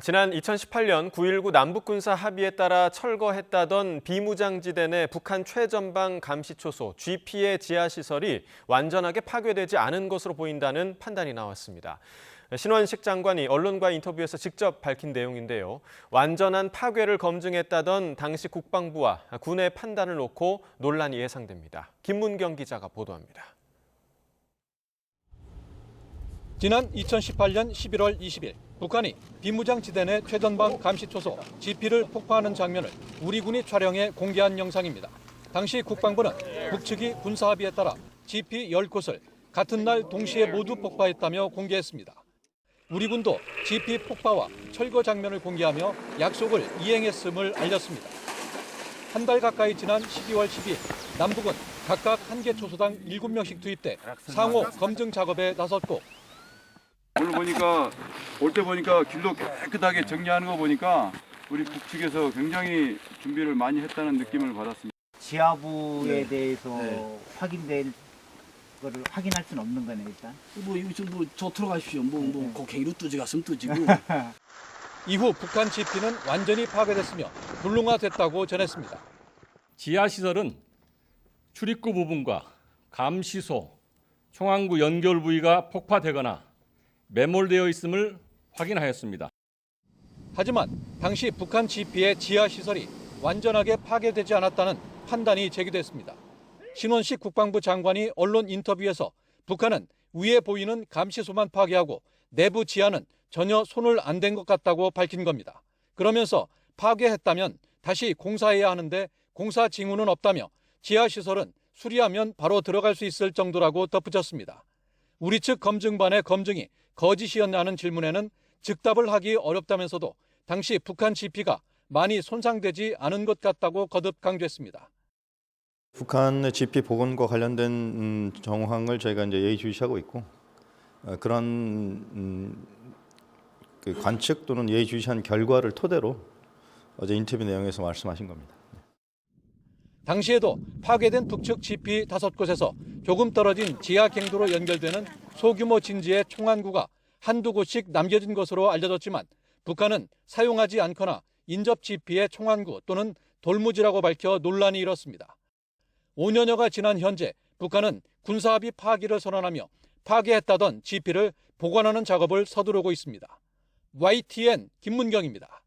지난 2018년 9.19 남북군사 합의에 따라 철거했다던 비무장지대 내 북한 최전방 감시초소 GP의 지하시설이 완전하게 파괴되지 않은 것으로 보인다는 판단이 나왔습니다. 신원식 장관이 언론과의 인터뷰에서 직접 밝힌 내용인데요. 완전한 파괴를 검증했다던 당시 국방부와 군의 판단을 놓고 논란이 예상됩니다. 김문경 기자가 보도합니다. 지난 2018년 11월 20일 북한이 비무장지대 내 최전방 감시초소 GP를 폭파하는 장면을 우리 군이 촬영해 공개한 영상입니다. 당시 국방부는 북측이 군사합의에 따라 GP 10곳을 같은 날 동시에 모두 폭파했다며 공개했습니다. 우리 군도 GP 폭파와 철거 장면을 공개하며 약속을 이행했음을 알렸습니다. 한 달 가까이 지난 12월 12일 남북은 각각 한 개 초소당 7명씩 투입돼 상호 검증 작업에 나섰고 오늘 올 때 보니까 길도 깨끗하게 정리하는 거 보니까 우리 북측에서 굉장히 준비를 많이 했다는 느낌을 받았습니다. 지하부에 대해서 확인될 거를 확인할 수는 없는 거네 일단. 여기서 저 들어가십시오. 곡괭이로 뜨지갔으면 뜨지고. 이후 북한 GP는 완전히 파괴됐으며 불능화됐다고 전했습니다. 지하시설은 출입구 부분과 감시소, 총안구 연결 부위가 폭파되거나 매몰되어 있음을 확인하였습니다. 하지만 당시 북한 GP의 지하시설이 완전하게 파괴되지 않았다는 판단이 제기됐습니다. 신원식 국방부 장관이 언론 인터뷰에서 북한은 위에 보이는 감시소만 파괴하고 내부 지하는 전혀 손을 안 댄 것 같다고 밝힌 겁니다. 그러면서 파괴했다면 다시 공사해야 하는데 공사 징후는 없다며 지하시설은 수리하면 바로 들어갈 수 있을 정도라고 덧붙였습니다. 우리 측 검증반의 검증이 거짓이었냐는 질문에는 즉답을 하기 어렵다면서도 당시 북한 GP가 많이 손상되지 않은 것 같다고 거듭 강조했습니다. 북한의 GP 복원과 관련된 정황을 저희가 이제 예의주시하고 있고 그런 그 관측 또는 예의주시한 결과를 토대로 어제 인터뷰 내용에서 말씀하신 겁니다. 당시에도 파괴된 북측 GP 5곳에서 조금 떨어진 지하 갱도로 연결되는 소규모 진지의 총안구가 한두 곳씩 남겨진 것으로 알려졌지만 북한은 사용하지 않거나 인접 GP의 총안구 또는 돌무지라고 밝혀 논란이 일었습니다. 5년여가 지난 현재 북한은 군사합의 파기를 선언하며 파괴했다던 GP를 복원하는 작업을 서두르고 있습니다. YTN 김문경입니다.